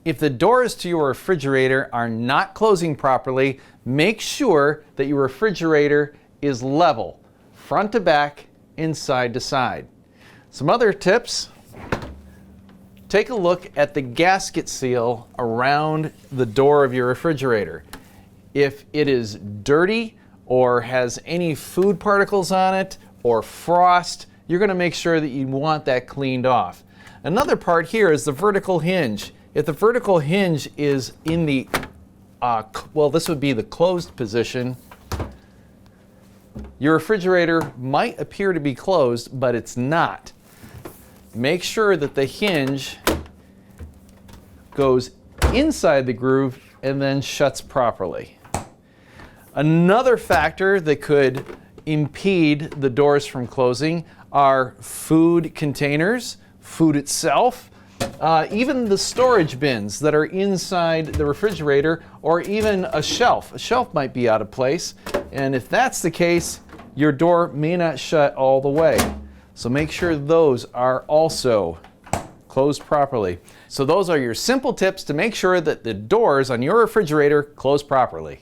If the doors to your refrigerator are not closing properly, make sure that your refrigerator is level, front to back and side to side. Some other tips: take a look at the gasket seal around the door of your refrigerator. If it is dirty or has any food particles on it or frost, you're going to make sure that you want that cleaned off. Another part here is the vertical hinge. If the vertical hinge is in the, this would be the closed position, your refrigerator might appear to be closed, but it's not. Make sure that the hinge goes inside the groove and then shuts properly. Another factor that could impede the doors from closing are food containers, food itself, even the storage bins that are inside the refrigerator, or even a shelf. A shelf might be out of place, and if that's the case, your door may not shut all the way. So make sure those are also closed properly. So those are your simple tips to make sure that the doors on your refrigerator close properly.